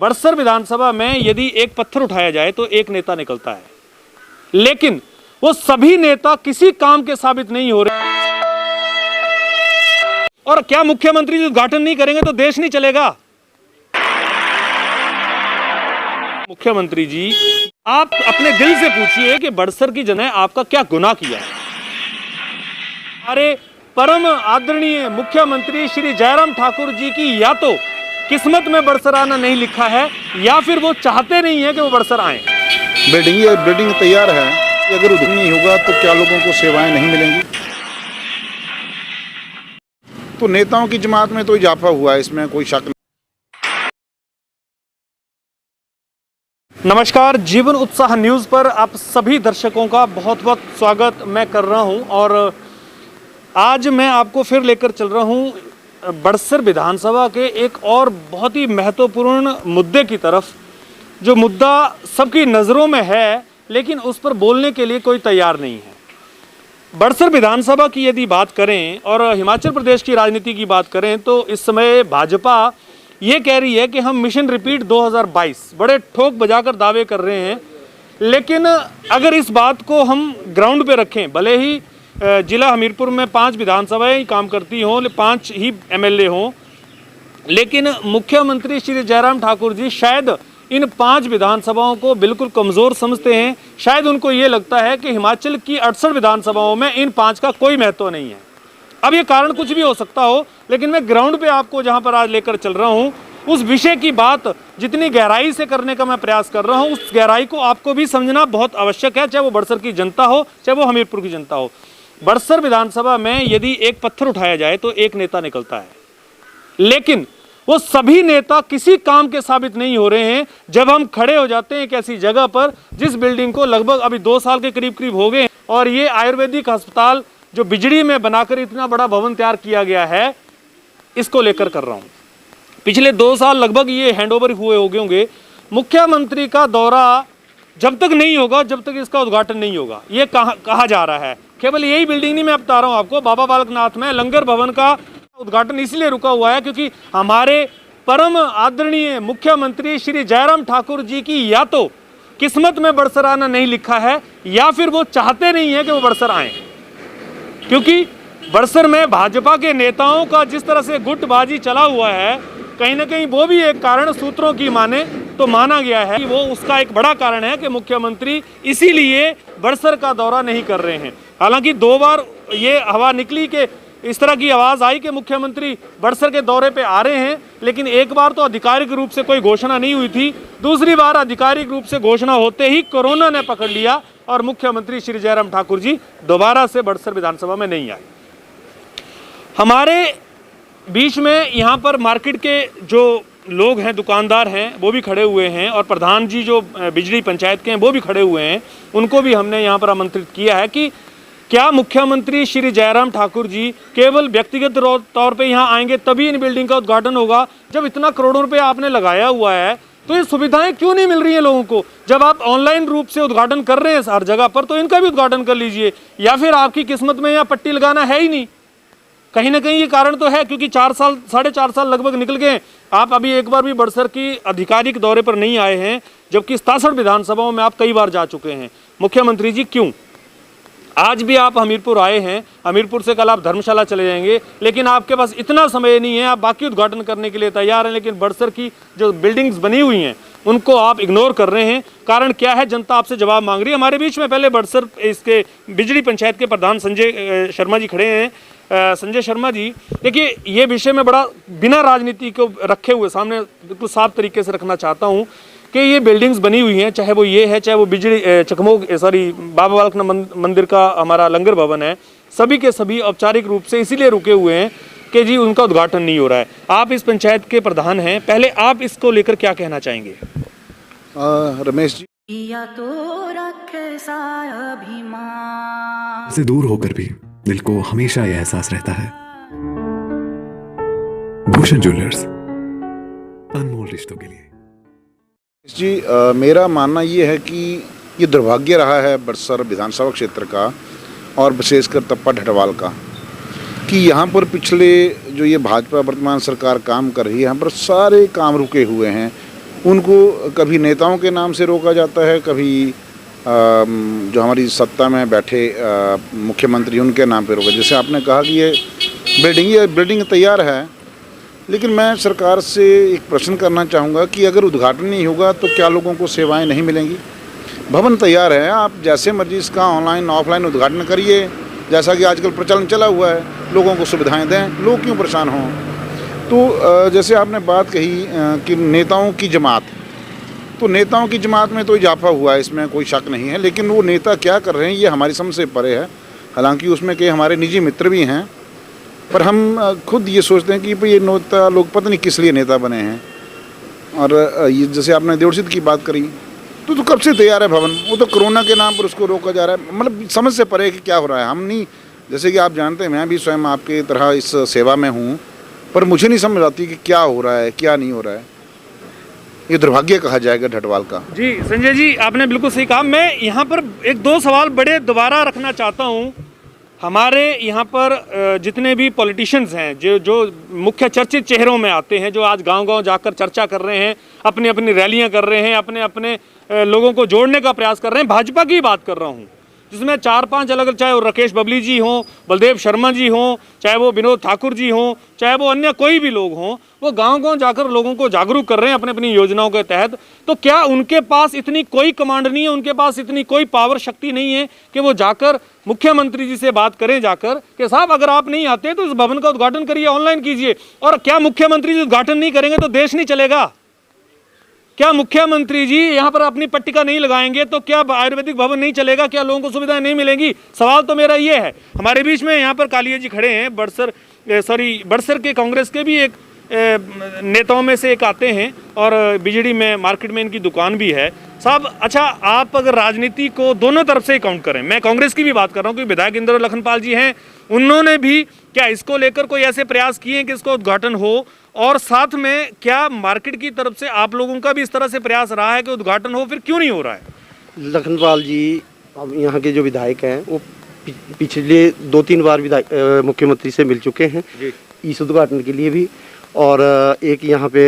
बड़सर विधानसभा में यदि एक पत्थर उठाया जाए तो एक नेता निकलता है, लेकिन वो सभी नेता किसी काम के साबित नहीं हो रहे। और क्या मुख्यमंत्री जी उद्घाटन नहीं करेंगे तो देश नहीं चलेगा? मुख्यमंत्री जी, आप अपने दिल से पूछिए कि बड़सर की जनता ने आपका क्या गुनाह किया है। हमारे परम आदरणीय मुख्यमंत्री श्री जयराम ठाकुर जी की या तो किस्मत में बड़सर आना नहीं लिखा है या फिर वो चाहते नहीं है कि वो बड़सर आए। बिल्डिंग तैयार है, अगर उद्घाटन नहीं होगा तो क्या लोगों को सेवाएं नहीं मिलेंगी? तो नेताओं की जमात में तो इजाफा हुआ है, इसमें कोई शक नहीं। नमस्कार, जीवन उत्साह न्यूज़ पर आप सभी दर्शकों का बहुत बहुत स्वागत मैं कर रहा हूं। और आज मैं आपको फिर लेकर चल रहा हूं बड़सर विधानसभा के एक और बहुत ही महत्वपूर्ण मुद्दे की तरफ, जो मुद्दा सबकी नज़रों में है लेकिन उस पर बोलने के लिए कोई तैयार नहीं है। बड़सर विधानसभा की यदि बात करें और हिमाचल प्रदेश की राजनीति की बात करें तो इस समय भाजपा ये कह रही है कि हम मिशन रिपीट 2022 बड़े ठोक बजाकर दावे कर रहे हैं। लेकिन अगर इस बात को हम ग्राउंड पे रखें, भले ही जिला हमीरपुर में 5 विधानसभाएं काम करती हों, 5 ही एमएलए हों, लेकिन मुख्यमंत्री श्री जयराम ठाकुर जी शायद इन 5 विधानसभाओं को बिल्कुल कमज़ोर समझते हैं। शायद उनको ये लगता है कि हिमाचल की 68 विधानसभाओं में इन 5 का कोई महत्व नहीं है। अब ये कारण कुछ भी हो सकता हो, लेकिन मैं ग्राउंड पे आपको जहाँ पर आज लेकर चल रहा हूँ उस विषय की बात जितनी गहराई से करने का मैं प्रयास कर रहा हूँ, उस गहराई को आपको भी समझना बहुत आवश्यक है, चाहे वो बड़सर की जनता हो चाहे वो हमीरपुर की जनता हो। बड़सर विधानसभा में यदि एक पत्थर उठाया जाए तो एक नेता निकलता है, लेकिन वो सभी नेता किसी काम के साबित नहीं हो रहे हैं। जब हम खड़े हो जाते हैं एक ऐसी जगह पर जिस बिल्डिंग को लगभग अभी 2 साल के करीब हो गए, और ये आयुर्वेदिक अस्पताल जो बिजड़ी में बनाकर इतना बड़ा भवन तैयार किया गया है, इसको लेकर कर रहा हूँ। पिछले 2 साल लगभग ये हैंडओवर हुए होंगे। मुख्यमंत्री का दौरा जब तक नहीं होगा, जब तक इसका उद्घाटन नहीं होगा, ये कहा जा रहा है। केवल यही बिल्डिंग नहीं, मैं बता रहा हूँ आपको, बाबा बालकनाथ में लंगर भवन का उद्घाटन इसलिए रुका हुआ है क्योंकि हमारे परम आदरणीय मुख्यमंत्री श्री जयराम ठाकुर जी की या तो किस्मत में बड़सर आना नहीं लिखा है या फिर वो चाहते नहीं है कि वो बड़सर आए। क्योंकि बड़सर में भाजपा के नेताओं का जिस तरह से गुटबाजी चला हुआ है, कहीं ना कहीं वो भी एक कारण सूत्रों की माने तो माना गया है कि वो उसका एक बड़ा कारण है कि मुख्यमंत्री इसीलिए बड़सर का दौरा नहीं कर रहे हैं। हालांकि 2 बार ये हवा निकली कि इस तरह की आवाज़ आई कि मुख्यमंत्री बड़सर के दौरे पे आ रहे हैं, लेकिन एक बार तो आधिकारिक रूप से कोई घोषणा नहीं हुई थी। दूसरी बार आधिकारिक रूप से घोषणा होते ही कोरोना ने पकड़ लिया और मुख्यमंत्री श्री जयराम ठाकुर जी दोबारा से बड़सर विधानसभा में नहीं आए। हमारे बीच में यहाँ पर मार्केट के जो लोग हैं, दुकानदार हैं, वो भी खड़े हुए हैं, और प्रधान जी जो बिजली पंचायत के हैं वो भी खड़े हुए हैं। उनको भी हमने यहाँ पर आमंत्रित किया है कि क्या मुख्यमंत्री श्री जयराम ठाकुर जी केवल व्यक्तिगत तौर पे यहाँ आएंगे तभी इन बिल्डिंग का उद्घाटन होगा? जब इतना करोड़ों रुपए आपने लगाया हुआ है तो ये सुविधाएं क्यों नहीं मिल रही हैं लोगों को? जब आप ऑनलाइन रूप से उद्घाटन कर रहे हैं हर जगह पर, तो इनका भी उद्घाटन कर लीजिए। या फिर आपकी किस्मत में यहाँ पट्टी लगाना है ही नहीं? कहीं ना कहीं ये कारण तो है, क्योंकि 4.5 साल लगभग निकल गए, आप अभी एक बार भी बड़सर की आधिकारिक दौरे पर नहीं आए हैं, जबकि 67 विधानसभाओं में आप कई बार जा चुके हैं। मुख्यमंत्री जी क्यों? आज भी आप हमीरपुर आए हैं, हमीरपुर से कल आप धर्मशाला चले जाएंगे, लेकिन आपके पास इतना समय नहीं है। आप बाकी उद्घाटन करने के लिए तैयार हैं, लेकिन बड़सर की जो बिल्डिंग्स बनी हुई हैं उनको आप इग्नोर कर रहे हैं। कारण क्या है? जनता आपसे जवाब मांग रही है। हमारे बीच में पहले बड़सर इसके बिजली पंचायत के प्रधान संजय शर्मा जी खड़े हैं। संजय शर्मा जी, देखिए, ये विषय में बड़ा बिना राजनीति को रखे हुए सामने बिल्कुल साफ तरीके से रखना चाहता हूँ कि ये बिल्डिंग्स बनी हुई हैं, चाहे वो ये है, चाहे वो बिजली बाबा बालकनाथ मंदिर का हमारा लंगर भवन है, सभी के सभी औपचारिक रूप से इसीलिए रुके हुए हैं कि जी उनका उद्घाटन नहीं हो रहा है। आप इस पंचायत के प्रधान हैं, पहले आप इसको लेकर क्या कहना चाहेंगे? रमेश जी, से दूर होकर भी दिल को हमेशा यह एहसास रहता है, भूषण ज्वेलर्स, अनमोल रिश्तों के लिए। जी, मेरा मानना ये है कि ये दुर्भाग्य रहा है बड़सर विधानसभा क्षेत्र का, और विशेषकर तप्पा ढटवाल का, कि यहाँ पर पिछले जो ये भाजपा वर्तमान सरकार काम कर रही है, यहाँ पर सारे काम रुके हुए हैं। उनको कभी नेताओं के नाम से रोका जाता है, कभी जो हमारी सत्ता में बैठे मुख्यमंत्री उनके नाम पे रोका। जैसे आपने कहा कि ये बिल्डिंग तैयार है, लेकिन मैं सरकार से एक प्रश्न करना चाहूँगा कि अगर उद्घाटन नहीं होगा तो क्या लोगों को सेवाएं नहीं मिलेंगी? भवन तैयार है, आप जैसे मर्जी इसका ऑनलाइन ऑफलाइन उद्घाटन करिए, जैसा कि आजकल प्रचलन चला हुआ है, लोगों को सुविधाएं दें, लोग क्यों परेशान हों? तो जैसे आपने बात कही कि नेताओं की जमात, तो नेताओं की जमात में तो इजाफा हुआ है, इसमें कोई शक नहीं है, लेकिन वो नेता क्या कर रहे हैं ये हमारी समझ से परे है। हालांकि उसमें कई हमारे निजी मित्र भी हैं, पर हम खुद ये सोचते हैं कि भाई ये नेता लोग पता नहीं किस लिए नेता बने हैं। और ये जैसे आपने देवसिद्ध की बात करी, तो कब से तैयार है भवन, वो तो कोरोना के नाम पर उसको रोका जा रहा है। मतलब समझ से परे कि क्या हो रहा है। हम नहीं, जैसे कि आप जानते हैं मैं भी स्वयं आपके तरह इस सेवा में हूँ, पर मुझे नहीं समझ आती कि क्या हो रहा है क्या नहीं हो रहा है। ये दुर्भाग्य कहा जाएगा ढटवाल का। जी संजय जी, आपने बिल्कुल सही कहा। मैं यहाँ पर एक दो सवाल बड़े दोबारा रखना चाहता हूँ। हमारे यहाँ पर जितने भी पॉलिटिशियंस हैं, जो मुख्य चर्चित चेहरों में आते हैं, जो आज गांव-गांव जाकर चर्चा कर रहे हैं, अपनी अपनी रैलियां कर रहे हैं, अपने अपने लोगों को जोड़ने का प्रयास कर रहे हैं, भाजपा की बात कर रहा हूँ, जिसमें 4-5 अलग, चाहे वो राकेश बबली जी हों, बलदेव शर्मा जी हों, चाहे वो विनोद ठाकुर जी हों, चाहे वो अन्य कोई भी लोग हों, वो गांव-गांव जाकर लोगों को जागरूक कर रहे हैं अपने अपनी योजनाओं के तहत। तो क्या उनके पास इतनी कोई कमांड नहीं है, उनके पास इतनी कोई पावर शक्ति नहीं है कि वो जाकर मुख्यमंत्री जी से बात करें जाकर कि साहब अगर आप नहीं आते तो इस भवन का उद्घाटन करिए, ऑनलाइन कीजिए? और क्या मुख्यमंत्री जी उद्घाटन नहीं करेंगे तो देश नहीं चलेगा? क्या मुख्यमंत्री जी यहाँ पर अपनी पट्टिका नहीं लगाएंगे तो क्या आयुर्वेदिक भवन नहीं चलेगा? क्या लोगों को सुविधाएं नहीं मिलेंगी? सवाल तो मेरा ये है। हमारे बीच में यहाँ पर कालिया जी खड़े हैं, बड़सर के कांग्रेस के भी एक नेताओं में से एक आते हैं और बीजेडी में मार्केट में इनकी दुकान भी है। साहब अच्छा, आप अगर राजनीति को दोनों तरफ से काउंट करें, मैं कांग्रेस की भी बात कर रहा हूँ कि विधायक इंद्र लखनपाल जी हैं, उन्होंने भी क्या इसको लेकर कोई ऐसे प्रयास किए हैं कि इसको उद्घाटन हो? और साथ में क्या मार्केट की तरफ से आप लोगों का भी इस तरह से प्रयास रहा है कि उद्घाटन हो? फिर क्यों नहीं हो रहा है? लखनपाल जी अब यहाँ के जो विधायक हैं वो पिछले 2-3 बार विधायक मुख्यमंत्री से मिल चुके हैं इस उद्घाटन के लिए भी। और एक यहाँ पे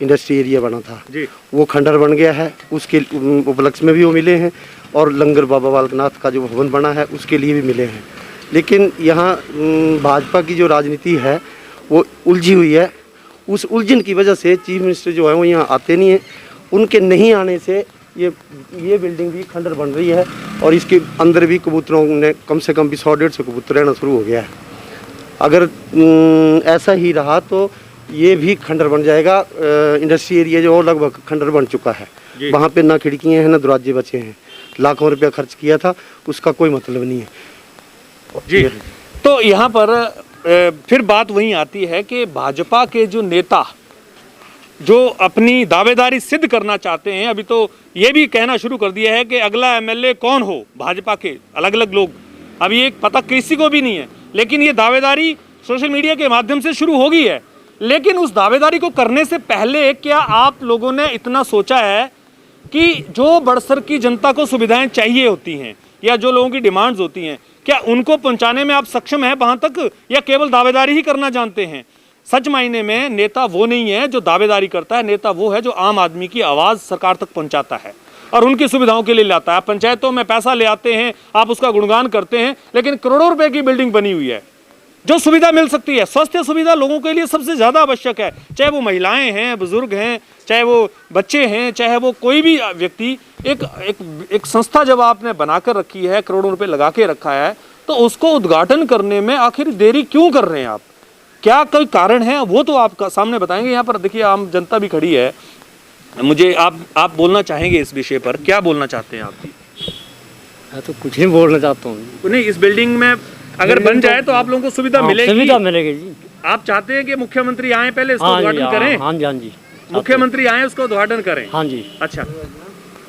इंडस्ट्री एरिया बना था जी, वो खंडर बन गया है, उसके उपलक्ष्य में भी वो मिले हैं। और लंगर बाबा बालकनाथ का जो भवन बना है उसके लिए भी मिले हैं। लेकिन यहाँ भाजपा की जो राजनीति है वो उलझी हुई है। उस उलझन की वजह से चीफ मिनिस्टर जो है वो यहाँ आते नहीं हैं। उनके नहीं आने से ये बिल्डिंग भी खंडर बन रही है और इसके अंदर भी कबूतरों ने कम से कम भी 100-150 कबूतर रहना शुरू हो गया है। अगर ऐसा ही रहा तो ये भी खंडर बन जाएगा। इंडस्ट्री एरिया जो लगभग खंडर बन चुका है, वहाँ पे ना खिड़कियाँ हैं ना दरवाजे बचे हैं। लाखों रुपया खर्च किया था, उसका कोई मतलब नहीं है जी। तो यहाँ पर फिर बात वहीं आती है कि भाजपा के जो नेता जो अपनी दावेदारी सिद्ध करना चाहते हैं, अभी तो ये भी कहना शुरू कर दिया है कि अगला एमएलए कौन हो, भाजपा के अलग अलग लोग, अभी एक पता किसी को भी नहीं है, लेकिन ये दावेदारी सोशल मीडिया के माध्यम से शुरू हो गई है। लेकिन उस दावेदारी को करने से पहले क्या आप लोगों ने इतना सोचा है कि जो बड़सर की जनता को सुविधाएं चाहिए होती हैं या जो लोगों की डिमांड्स होती हैं, क्या उनको पहुंचाने में आप सक्षम हैं वहां तक, या केवल दावेदारी ही करना जानते हैं? सच मायने में नेता वो नहीं है जो दावेदारी करता है, नेता वो है जो आम आदमी की आवाज़ सरकार तक पहुंचाता है और उनकी सुविधाओं के लिए लाता है। आप पंचायतों में पैसा ले आते हैं, आप उसका गुणगान करते हैं, लेकिन करोड़ों रुपए की बिल्डिंग बनी हुई है, जो सुविधा मिल सकती है, स्वास्थ्य सुविधा लोगों के लिए सबसे ज़्यादा आवश्यक है, चाहे वो महिलाएं हैं, बुजुर्ग हैं, चाहे वो बच्चे हैं, चाहे वो कोई भी व्यक्ति। एक संस्था जब आपने बनाकर रखी है, करोड़ों रुपए लगा के रखा है, तो उसको उद्घाटन करने में आखिर देरी क्यों कर रहे हैं आप? क्या कोई कारण है? वो तो आप सामने बताएंगे। यहाँ पर देखिए आम जनता भी खड़ी है, मुझे आप बोलना चाहेंगे इस विषय पर, क्या बोलना चाहते हैं आप? मैं तो कुछ नहीं बोलना चाहता हूँ। नहीं, इस बिल्डिंग में अगर बन जाए तो आप लोगों को सुविधा मिलेगी? सुविधा मिलेगी जी। आप चाहते हैं कि मुख्यमंत्री आए पहले इसको उद्घाटन करें? हाँ जी, हाँ जी, मुख्यमंत्री आए उसको उद्घाटन करें। हाँ जी। अच्छा,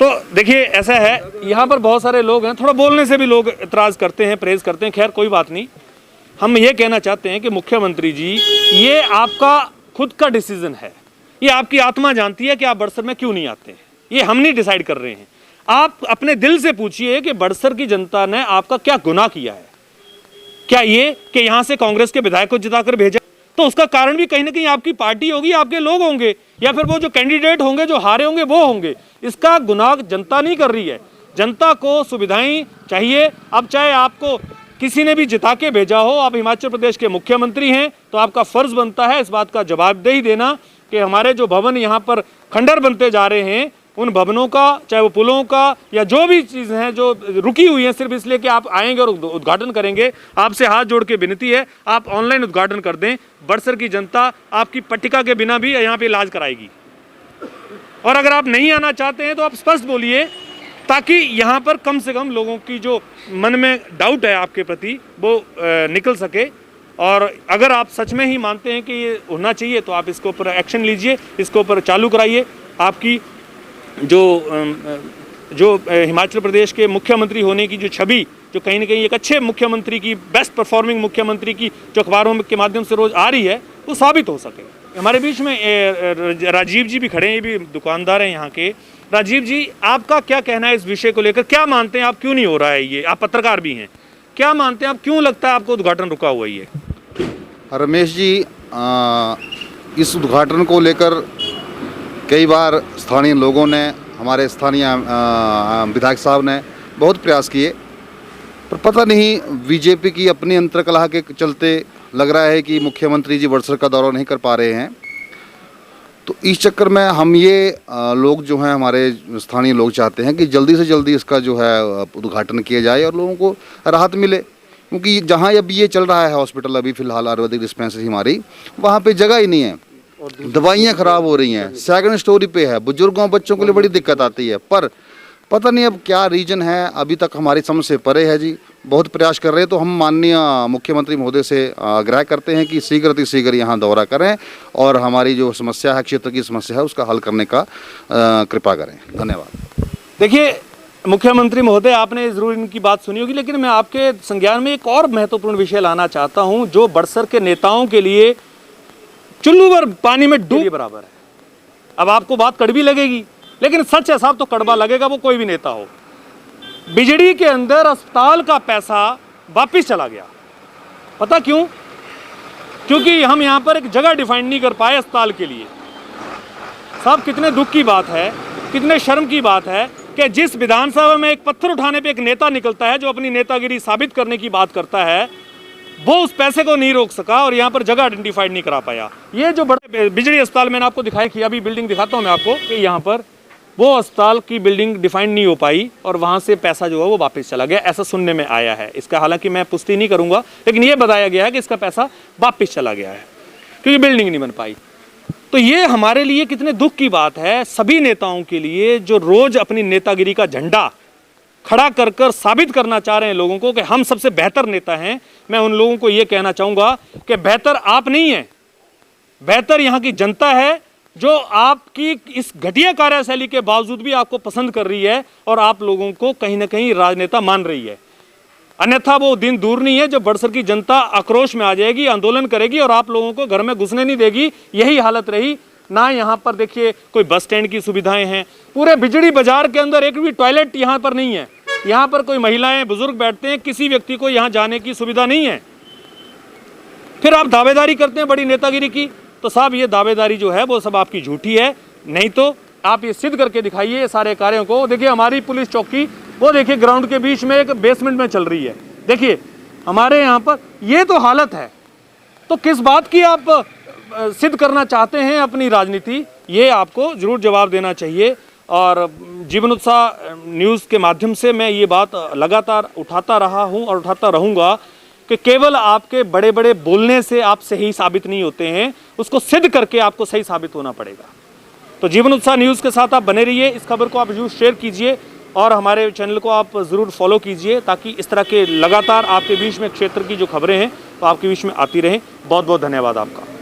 तो देखिए ऐसा है, यहाँ पर बहुत सारे लोग हैं, थोड़ा बोलने से भी लोग इतराज करते हैं, प्रेज करते हैं। खैर कोई बात नहीं, हम ये कहना चाहते हैं कि मुख्यमंत्री जी, ये आपका खुद का डिसीजन है, ये आपकी आत्मा जानती है कि आप बड़सर में क्यों नहीं आते हैं, ये हम नहीं डिसाइड कर रहे हैं। आप अपने दिल से पूछिए कि बड़सर की जनता ने आपका क्या गुनाह किया है? क्या ये कि यहाँ से कांग्रेस के विधायक को जिताकर भेजा? तो उसका कारण भी कहीं ना कहीं आपकी पार्टी होगी, आपके लोग होंगे, या फिर वो जो कैंडिडेट होंगे जो हारे होंगे वो होंगे। इसका गुनाह जनता नहीं कर रही है। जनता को सुविधाएं चाहिए। अब चाहे आपको किसी ने भी जिता के भेजा हो, आप हिमाचल प्रदेश के मुख्यमंत्री हैं, तो आपका फर्ज बनता है इस बात का जवाबदेही देना कि हमारे जो भवन यहाँ पर खंडर बनते जा रहे हैं, उन भवनों का, चाहे वो पुलों का या जो भी चीज़ें हैं जो रुकी हुई हैं सिर्फ इसलिए कि आप आएंगे और उद्घाटन करेंगे, आपसे हाथ जोड़ के विनती है आप ऑनलाइन उद्घाटन कर दें। बड़सर की जनता आपकी पट्टिका के बिना भी यहाँ पे इलाज कराएगी। और अगर आप नहीं आना चाहते हैं तो आप स्पष्ट बोलिए, ताकि यहाँ पर कम से कम लोगों की जो मन में डाउट है आपके प्रति वो निकल सके। और अगर आप सच में ही मानते हैं कि ये होना चाहिए तो आप इसके ऊपर एक्शन लीजिए, इसके ऊपर चालू कराइए। आपकी जो हिमाचल प्रदेश के मुख्यमंत्री होने की जो छवि, जो कहीं ना कहीं एक अच्छे मुख्यमंत्री की, बेस्ट परफॉर्मिंग मुख्यमंत्री की जो अखबारों के माध्यम से रोज़ आ रही है, वो साबित हो सके। हमारे बीच में राजीव जी भी खड़े हैं, ये भी दुकानदार हैं यहाँ के। राजीव जी, आपका क्या कहना है इस विषय को लेकर? क्या मानते हैं आप, क्यों नहीं हो रहा है ये? आप पत्रकार भी हैं, क्या मानते हैं आप, क्यों लगता है आपको उद्घाटन रुका हुआ ये? रमेश जी, इस उद्घाटन को लेकर कई बार स्थानीय लोगों ने, हमारे स्थानीय विधायक साहब ने बहुत प्रयास किए, पर पता नहीं बीजेपी की अपनी अंतर्कलह के चलते लग रहा है कि मुख्यमंत्री जी बड़सर का दौरा नहीं कर पा रहे हैं। तो इस चक्कर में हम ये लोग जो हैं, हमारे स्थानीय लोग चाहते हैं कि जल्दी से जल्दी इसका जो है उद्घाटन किया जाए और लोगों को राहत मिले। क्योंकि जहाँ अब ये चल रहा है हॉस्पिटल, अभी फ़िलहाल आयुर्वेदिक डिस्पेंसरी हमारी, वहाँ पे जगह ही नहीं है, दवाइयाँ ख़राब हो रही हैं, सेकंड स्टोरी पे है, बुजुर्गों बच्चों के लिए बड़ी दिक्कत आती है। पर पता नहीं अब क्या रीजन है, अभी तक हमारी समझ से परे है जी। बहुत प्रयास कर रहे हैं, तो हम माननीय मुख्यमंत्री महोदय से आग्रह करते हैं कि शीघ्र अतिशीघ्र यहाँ दौरा करें और हमारी जो समस्या है, क्षेत्र की समस्या है, उसका हल करने का कृपा करें। धन्यवाद। देखिए मुख्यमंत्री महोदय, आपने ज़रूर इनकी बात सुनी होगी, लेकिन मैं आपके संज्ञान में एक और महत्वपूर्ण विषय लाना चाहता हूँ जो बड़सर के नेताओं के लिए चुल्लू भर पानी में डूब बराबर है। अब आपको बात कड़वी लगेगी, लेकिन सच है साहब, तो कड़वा लगेगा, वो कोई भी नेता हो। बिजड़ी के अंदर अस्पताल का पैसा वापिस चला गया। पता क्यों? क्योंकि हम यहाँ पर एक जगह डिफाइन नहीं कर पाए अस्पताल के लिए। साहब, कितने दुख की बात है, कितने शर्म की बात है कि जिस विधानसभा में एक पत्थर उठाने पे एक नेता निकलता है जो अपनी नेतागिरी साबित करने की बात करता है, वो उस पैसे को नहीं रोक सका और यहाँ पर जगह आइडेंटिफाइड नहीं करा पाया। ये जो बड़े बिजली अस्पताल मैंने आपको दिखाई कि अभी बिल्डिंग दिखाता हूँ मैं आपको कि यहाँ पर वो अस्पताल की बिल्डिंग डिफाइंड नहीं हो पाई और वहाँ से पैसा जो है वो वापस चला गया, ऐसा सुनने में आया है। इसका हालांकि मैं पुष्टि नहीं करूँगा, लेकिन ये बताया गया है कि इसका पैसा वापस चला गया है क्योंकि बिल्डिंग नहीं बन पाई। तो ये हमारे लिए कितने दुख की बात है, सभी नेताओं के लिए जो रोज अपनी नेतागिरी का झंडा खड़ा कर कर साबित करना चाह रहे हैं लोगों को कि हम सबसे बेहतर नेता हैं। मैं उन लोगों को ये कहना चाहूँगा कि बेहतर आप नहीं हैं, बेहतर यहाँ की जनता है जो आपकी इस घटिया कार्यशैली के बावजूद भी आपको पसंद कर रही है और आप लोगों को कहीं ना कहीं राजनेता मान रही है। अन्यथा वो दिन दूर नहीं है जब बड़सर की जनता आक्रोश में आ जाएगी, आंदोलन करेगी और आप लोगों को घर में घुसने नहीं देगी। यही हालत रही ना। यहाँ पर देखिए कोई बस स्टैंड की सुविधाएं हैं, पूरे बिजड़ी बाजार के अंदर एक भी टॉयलेट यहाँ पर नहीं है। यहाँ पर कोई महिलाएं बुजुर्ग बैठते हैं, किसी व्यक्ति को यहाँ जाने की सुविधा नहीं है। फिर आप दावेदारी करते हैं बड़ी नेतागिरी की, तो साहब ये दावेदारी जो है वो सब आपकी झूठी है। नहीं तो आप ये सिद्ध करके दिखाइए सारे कार्यों को। देखिए हमारी पुलिस चौकी वो देखिए ग्राउंड के बीच में एक बेसमेंट में चल रही है। देखिए हमारे यहाँ पर ये तो हालत है, तो किस बात की आप सिद्ध करना चाहते हैं अपनी राजनीति, ये आपको जरूर जवाब देना चाहिए। और जीवन उत्साह न्यूज़ के माध्यम से मैं ये बात लगातार उठाता रहा हूँ और उठाता रहूँगा कि केवल आपके बड़े बड़े बोलने से आप सही साबित नहीं होते हैं, उसको सिद्ध करके आपको सही साबित होना पड़ेगा। तो जीवन उत्साह न्यूज़ के साथ आप बने रहिए, इस खबर को आप जरूर शेयर कीजिए और हमारे चैनल को आप ज़रूर फॉलो कीजिए ताकि इस तरह के लगातार आपके बीच में क्षेत्र की जो खबरें हैं वो आपके बीच में आती रहें। बहुत बहुत धन्यवाद आपका।